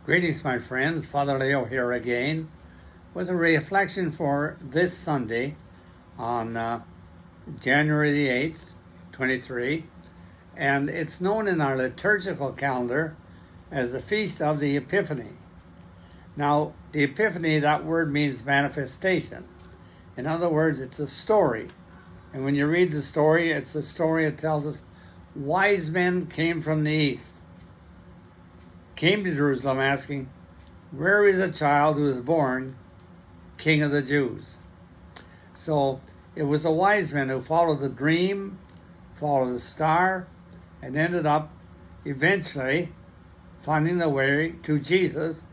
Greetings, my friends. Father Leo here again with a reflection for this Sunday on January the 8th, 23. And it's known in our liturgical calendar as the Feast of the Epiphany. Now, the Epiphany, that word means manifestation. In other words, it's a story. And when you read the story, it's a story that tells us wise men came from the east, came to Jerusalem asking, "Where is a child who is born King of the Jews?" So it was the wise men who followed the dream, followed the star, and ended up eventually finding the way to Jesus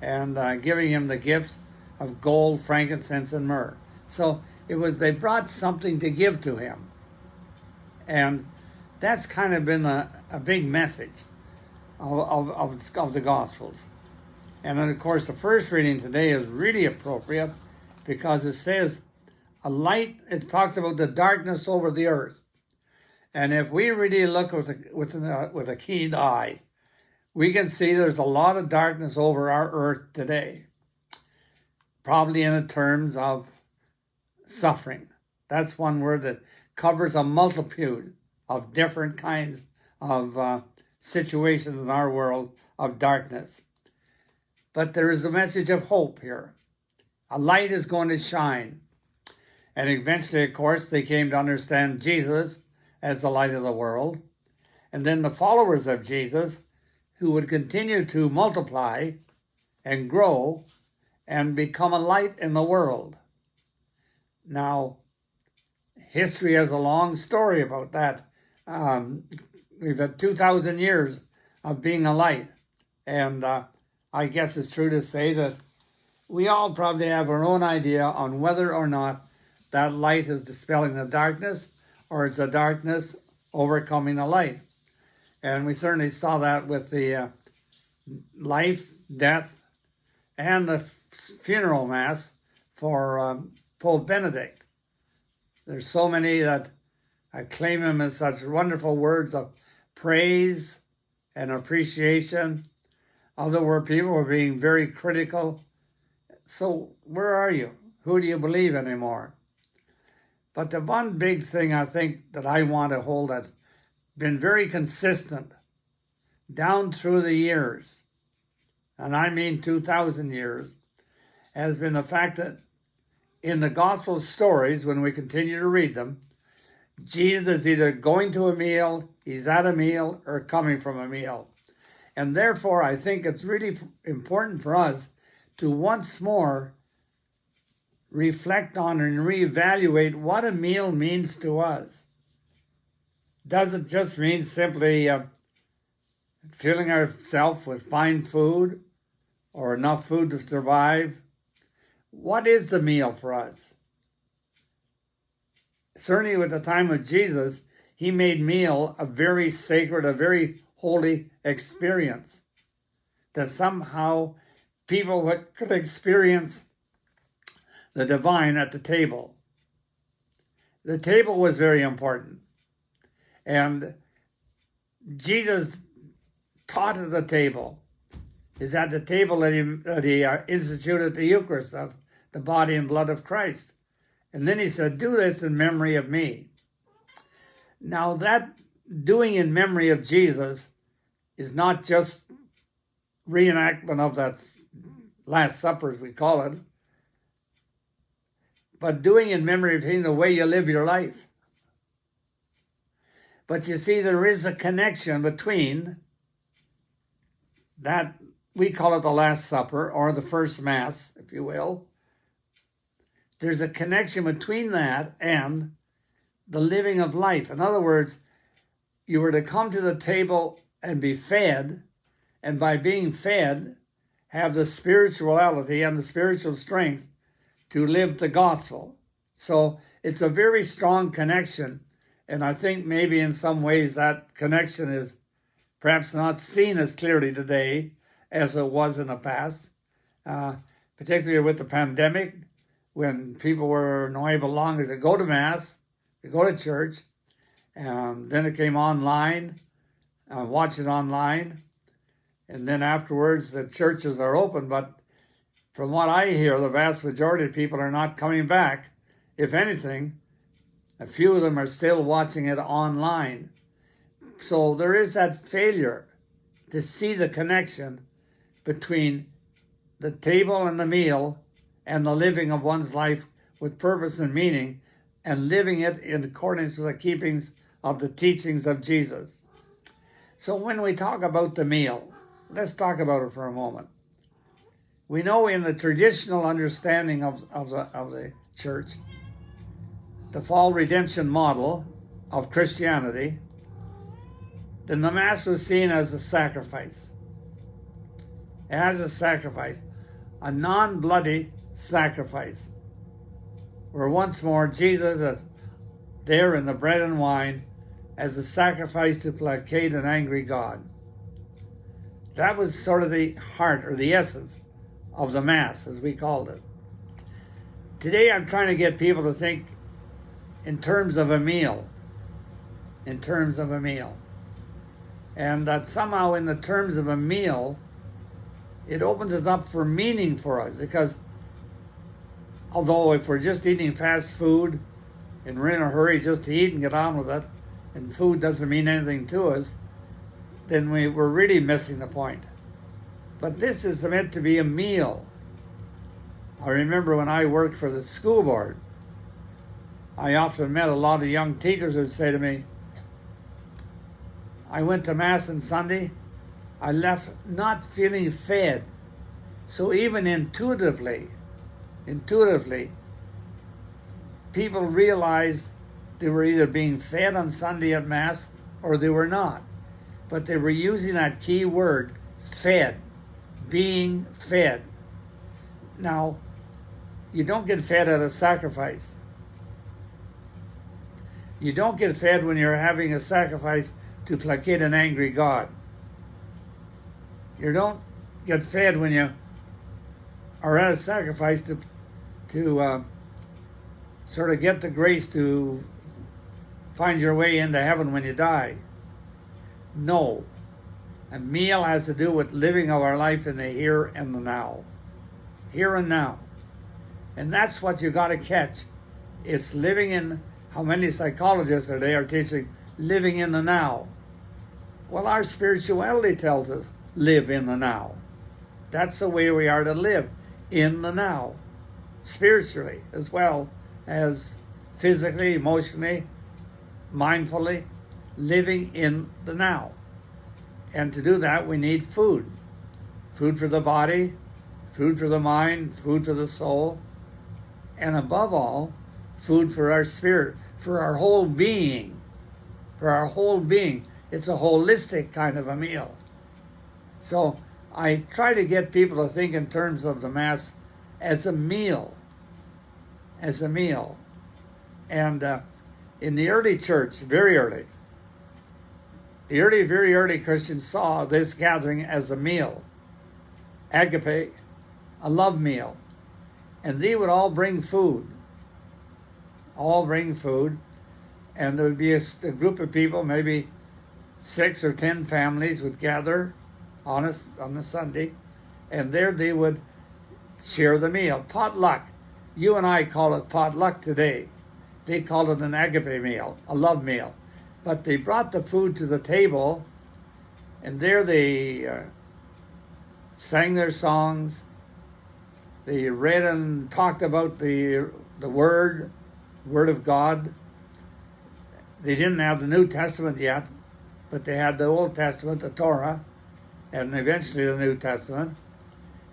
and giving him the gifts of gold, frankincense, and myrrh. So they brought something to give to him. And that's kind of been a big message of the Gospels. And then, of course, the first reading today is really appropriate because it says, it talks about the darkness over the earth. And if we really look with a keen eye, we can see there's a lot of darkness over our earth today, probably in terms of suffering. That's one word that covers a multitude of different kinds of situations in our world of darkness. But there is a message of hope here. A light is going to shine. And eventually, of course, they came to understand Jesus as the light of the world. And then the followers of Jesus, who would continue to multiply and grow and become a light in the world. Now, history has a long story about that. We've had 2,000 years of being a light. And I guess it's true to say that we all probably have our own idea on whether or not that light is dispelling the darkness or it's the darkness overcoming the light. And we certainly saw that with the life, death, and the funeral mass for Pope Benedict. There's so many that acclaim him as such wonderful words of praise and appreciation. Other people were being very critical. So where are you? Who do you believe anymore? But the one big thing I think that I want to hold that's been very consistent down through the years, and I mean 2,000 years, has been the fact that in the gospel stories, when we continue to read them, Jesus is either going to a meal, he's at a meal, or coming from a meal. And therefore, I think it's really important for us to once more reflect on and reevaluate what a meal means to us. Does it just mean simply filling ourselves with fine food or enough food to survive? What is the meal for us? Certainly at the time of Jesus, he made meal a very sacred, a very holy experience, that somehow people could experience the divine at the table. The table was very important. And Jesus taught at the table. Is at the table that he instituted the Eucharist of the body and blood of Christ. And then he said, "Do this in memory of me." Now that doing in memory of Jesus is not just reenactment of that Last Supper, as we call it, but doing in memory of him the way you live your life. But you see, there is a connection between that, we call it the Last Supper, or the first Mass, if you will. There's a connection between that and the living of life. In other words, you were to come to the table and be fed, and by being fed, have the spirituality and the spiritual strength to live the gospel. So it's a very strong connection, and I think maybe in some ways that connection is perhaps not seen as clearly today as it was in the past, particularly with the pandemic, when people were no able longer to go to Mass, to go to church, and then it came online, watch it online. and then afterwards the churches are open. But from what I hear, the vast majority of people are not coming back. If anything, a few of them are still watching it online. So there is that failure to see the connection between the table and the meal and the living of one's life with purpose and meaning, and living it in accordance with the keepings of the teachings of Jesus. So when we talk about the meal, let's talk about it for a moment. We know in the traditional understanding of the church, the fall redemption model of Christianity, then the Mass was seen as a sacrifice. As a sacrifice, a non-bloody sacrifice, where once more Jesus is there in the bread and wine as a sacrifice to placate an angry God. That was sort of the heart or the essence of the Mass, as we called it. Today I'm trying to get people to think in terms of a meal, in terms of a meal. And that somehow in the terms of a meal, it opens it up for meaning for us, because although if we're just eating fast food and we're in a hurry just to eat and get on with it, and food doesn't mean anything to us, then we're really missing the point. But this is meant to be a meal. I remember when I worked for the school board, I often met a lot of young teachers who would say to me, I went to Mass on Sunday, I left not feeling fed. So even intuitively, people realized they were either being fed on Sunday at Mass or they were not. But they were using that key word, fed, being fed. Now, you don't get fed at a sacrifice. You don't get fed when you're having a sacrifice to placate an angry God. You don't get fed when you are at a sacrifice to sort of get the grace to find your way into heaven when you die. No. A meal has to do with living our life in the here and the now. Here and now. And that's what you got to catch. It's living in, how many psychologists today are teaching living in the now? Well, our spirituality tells us live in the now. That's the way we are to live, in the now. Spiritually, as well as physically, emotionally, mindfully, living in the now. And to do that, we need food. Food for the body, food for the mind, food for the soul, and above all, food for our spirit, for our whole being. For our whole being. It's a holistic kind of a meal. So I try to get people to think in terms of the Mass as a meal. As a meal. And in the early church, very early, very early Christians saw this gathering as a meal. Agape, a love meal. And they would all bring food. All bring food. And there would be a group of people, maybe 6 or 10 families would gather on a Sunday. And there they would share the meal. Potluck. You and I call it potluck today. They called it an agape meal, a love meal. But they brought the food to the table, and there they sang their songs. They read and talked about the Word of God. They didn't have the New Testament yet, but they had the Old Testament, the Torah, and eventually the New Testament.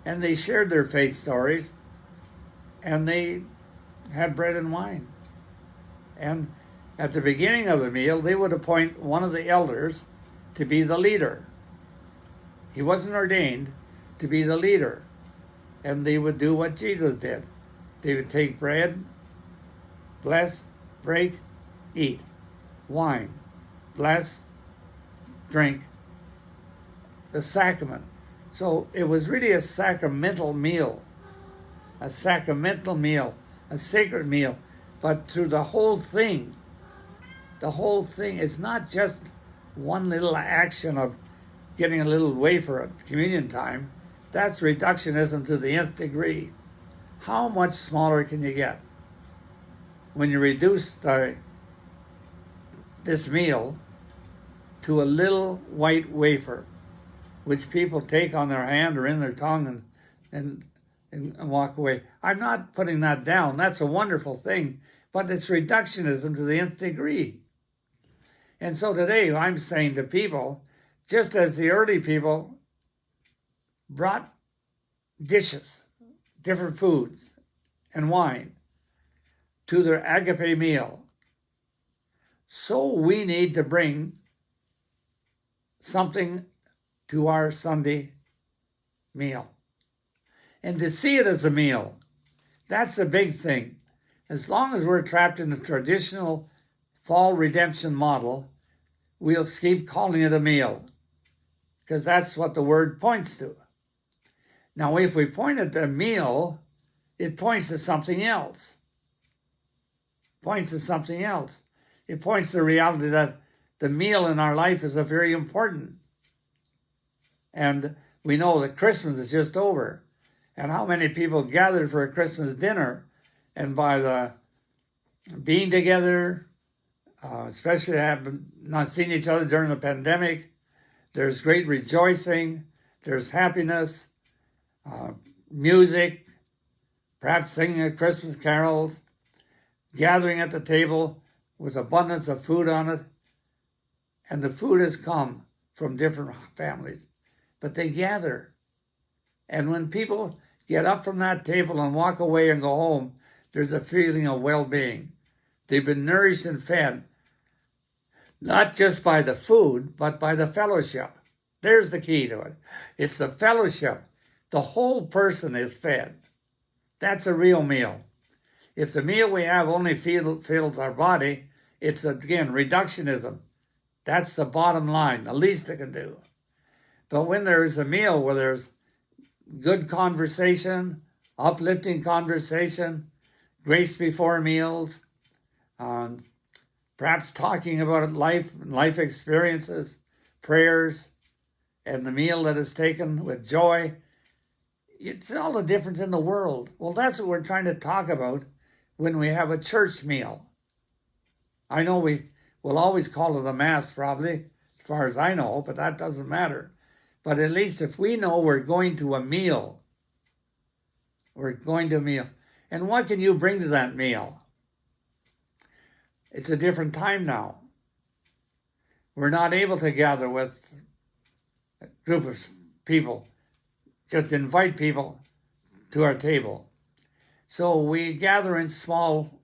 And they shared their faith stories, and they had bread and wine. And at the beginning of the meal, they would appoint one of the elders to be the leader. He wasn't ordained to be the leader. And they would do what Jesus did. They would take bread, bless, break, eat. Wine, bless, drink. The sacrament. So it was really a sacramental meal. A sacramental meal. A sacred meal. But through the whole thing, it's not just one little action of getting a little wafer at communion time, that's reductionism to the nth degree. How much smaller can you get when you reduce this meal to a little white wafer, which people take on their hand or in their tongue and walk away? I'm not putting that down. That's a wonderful thing, but it's reductionism to the nth degree. And so today I'm saying to people, just as the early people brought dishes, different foods and wine to their agape meal, so we need to bring something to our Sunday meal. And to see it as a meal, that's the big thing. As long as we're trapped in the traditional fall redemption model, we'll keep calling it a meal, because that's what the word points to. Now, if we point at a meal, it points to something else. It points to the reality that the meal in our life is a very important. And we know that Christmas is just over. And how many people gathered for a Christmas dinner, and by the being together, especially having not seen each other during the pandemic, there's great rejoicing, there's happiness, music, perhaps singing of Christmas carols, gathering at the table with abundance of food on it. And the food has come from different families, but they gather. And when people get up from that table and walk away and go home, there's a feeling of well-being. They've been nourished and fed, not just by the food, but by the fellowship. There's the key to it. It's the fellowship. The whole person is fed. That's a real meal. If the meal we have only fills our body, it's, again, reductionism. That's the bottom line, the least it can do. But when there is a meal where there's good conversation, uplifting conversation, grace before meals, perhaps talking about life experiences, prayers, and the meal that is taken with joy, it's all the difference in the world. Well, that's what we're trying to talk about when we have a church meal. I know we will always call it a mass, probably, as far as I know, but that doesn't matter. But at least if we know we're going to a meal, we're going to a meal. And what can you bring to that meal? It's a different time now. We're not able to gather with a group of people, just invite people to our table. So we gather in small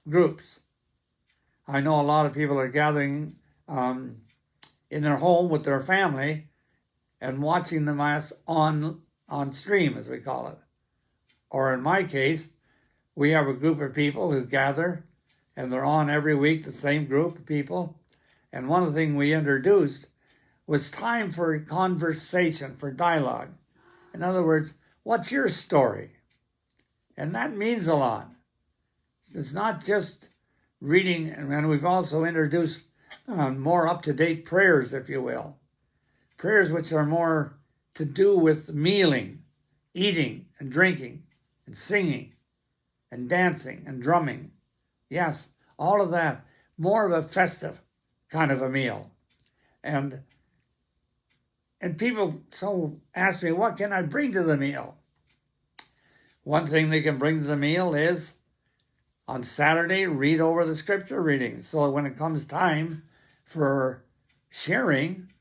groups. I know a lot of people are gathering in their home with their family and watching the Mass on stream, as we call it. Or in my case, we have a group of people who gather, and they're on every week, the same group of people. And one of the things we introduced was time for conversation, for dialogue. In other words, what's your story? And that means a lot. It's not just reading, and we've also introduced more up-to-date prayers, if you will. Prayers which are more to do with mealing, eating and drinking and singing and dancing and drumming. Yes, all of that. More of a festive kind of a meal. And people so ask me, what can I bring to the meal? One thing they can bring to the meal is, on Saturday, read over the scripture readings. So when it comes time for sharing,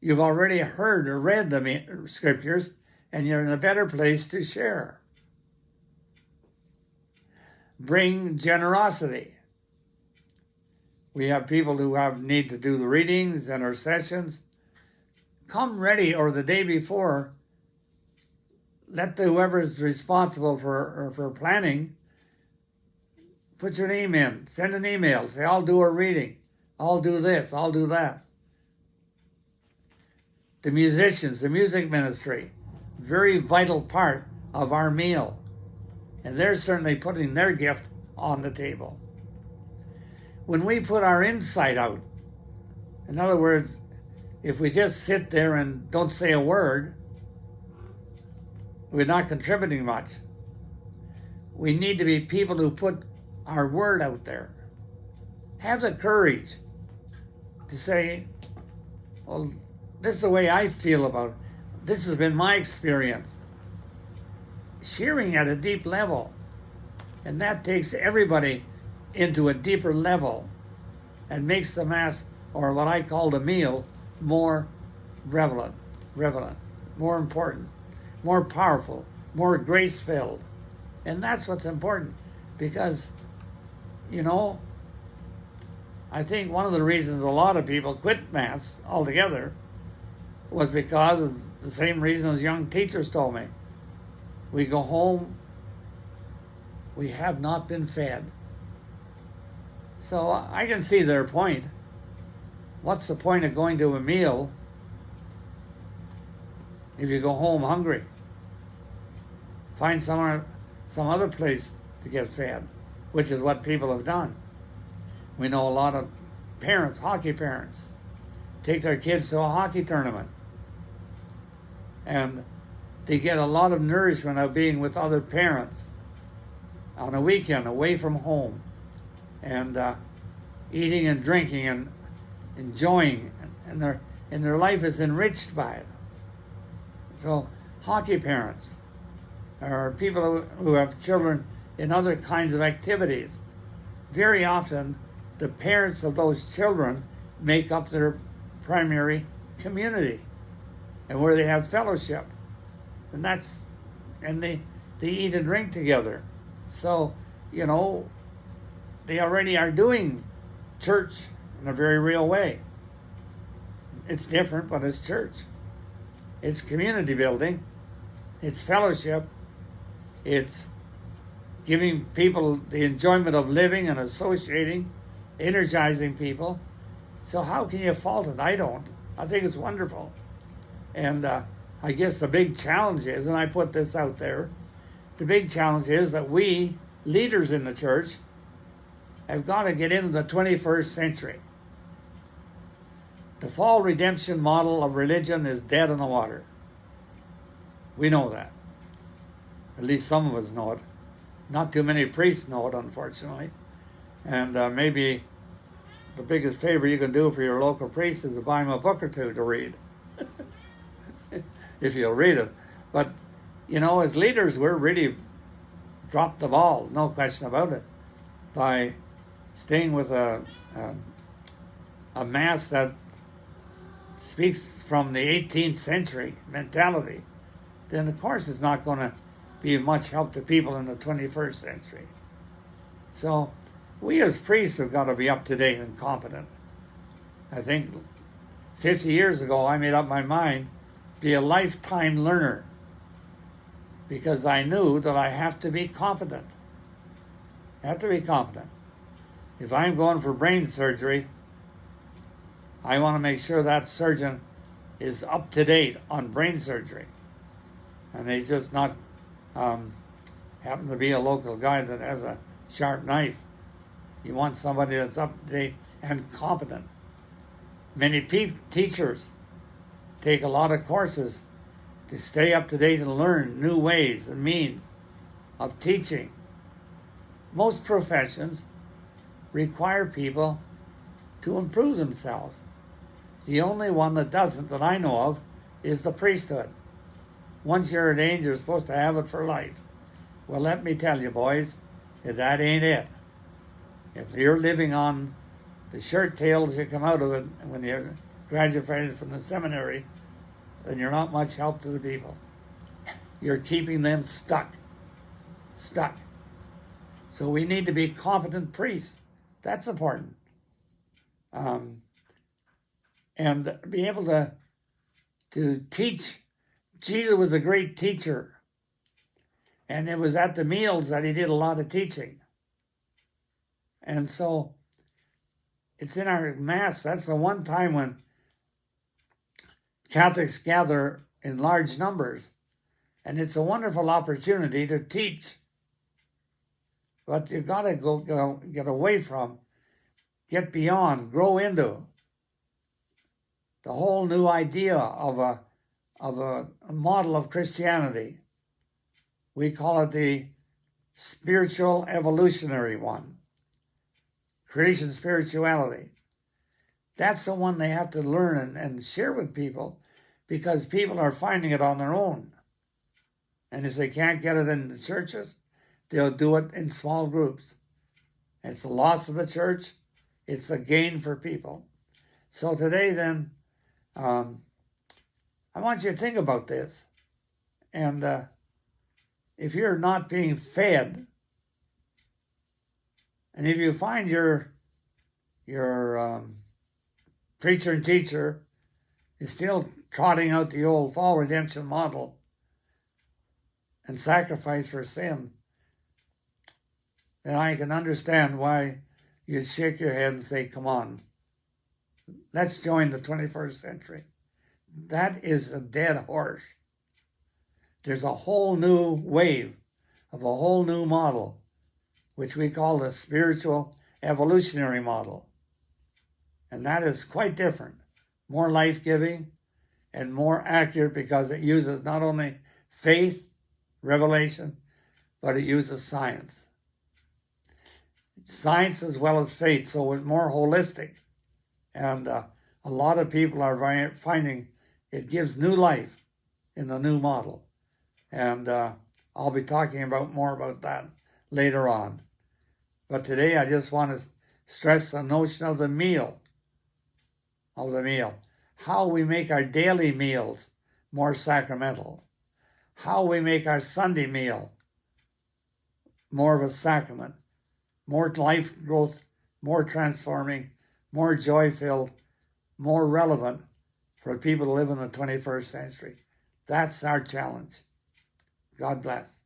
you've already heard or read the scriptures, and you're in a better place to share. Bring generosity. We have people who need to do the readings and our sessions. Come ready, or the day before. Let whoever is responsible for planning put your name in. Send an email. Say, I'll do a reading. I'll do this. I'll do that. The musicians, the music ministry, very vital part of our meal. And they're certainly putting their gift on the table. When we put our insight out, in other words, If we just sit there and don't say a word, we're not contributing much. We need to be people who put our word out there. Have the courage to say, well, this is the way I feel about it. This has been my experience. Sharing at a deep level. And that takes everybody into a deeper level and makes the Mass, or what I call the meal, more relevant, more important, more powerful, more grace-filled. And that's what's important, because, you know, I think one of the reasons a lot of people quit Mass altogether was because it's the same reason as young teachers told me. We go home, we have not been fed. So I can see their point. What's the point of going to a meal if you go home hungry? Find some other place to get fed, which is what people have done. We know a lot of parents, hockey parents, take their kids to a hockey tournament, and they get a lot of nourishment of being with other parents on a weekend away from home, and eating and drinking and enjoying, and their life is enriched by it. So hockey parents or people who have children in other kinds of activities, very often the parents of those children make up their primary community and where they have fellowship, and they eat and drink together. So, you know, they already are doing church in a very real way. It's different, but it's church. It's community building. It's fellowship. It's giving people the enjoyment of living and associating, energizing people. So how can you fault it? I don't. I think it's wonderful. And I guess the big challenge is, and I put this out there, the big challenge is that we, leaders in the church, have got to get into the 21st century. The fall redemption model of religion is dead in the water. We know that. At least some of us know it. Not too many priests know it, unfortunately. And maybe the biggest favor you can do for your local priest is to buy him a book or two to read, if you'll read it. But, you know, as leaders, we're really dropped the ball, no question about it, by staying with a Mass that speaks from the 18th century mentality. Then, of course, it's not going to be much help to people in the 21st century. So we as priests have got to be up to date and competent. I think 50 years ago I made up my mind to be a lifetime learner, because I knew that I have to be competent. I have to be competent. If I'm going for brain surgery, I want to make sure that surgeon is up to date on brain surgery. And he's just not happen to be a local guy that has a sharp knife. You want somebody that's up to date and competent. Many teachers take a lot of courses to stay up to date and learn new ways and means of teaching. Most professions require people to improve themselves. The only one that doesn't, that I know of, is the priesthood. Once you're ordained, you're supposed to have it for life. Well, let me tell you, boys, that ain't it. If you're living on the shirt tails you come out of it when you're graduated from the seminary, then you're not much help to the people. You're keeping them stuck. So we need to be competent priests. That's important. And be able to teach. Jesus was a great teacher. And it was at the meals that he did a lot of teaching. And so it's in our Mass. That's the one time when Catholics gather in large numbers. And it's a wonderful opportunity to teach. But you've got to go get away from, get beyond, grow into the whole new idea of a model of Christianity. We call it the spiritual evolutionary one, creation spirituality. That's the one they have to learn and share with people, because people are finding it on their own. And if they can't get it in the churches, they'll do it in small groups. It's the loss of the church. It's a gain for people. So today then, I want you to think about this. And if you're not being fed, and if you find your preacher and teacher is still trotting out the old fall redemption model and sacrifice for sin, then I can understand why you'd shake your head and say, come on, let's join the 21st century. That is a dead horse. There's a whole new wave of a whole new model, which we call the spiritual evolutionary model. And that is quite different, more life-giving and more accurate, because it uses not only faith, revelation, but it uses science. Science as well as faith, so it's more holistic. And a lot of people are finding it gives new life in the new model. And I'll be talking more about that later on. But today I just want to stress the notion of the meal. How we make our daily meals more sacramental. How we make our Sunday meal more of a sacrament. More life growth, more transforming, more joy-filled, more relevant for people to live in the 21st century. That's our challenge. God bless.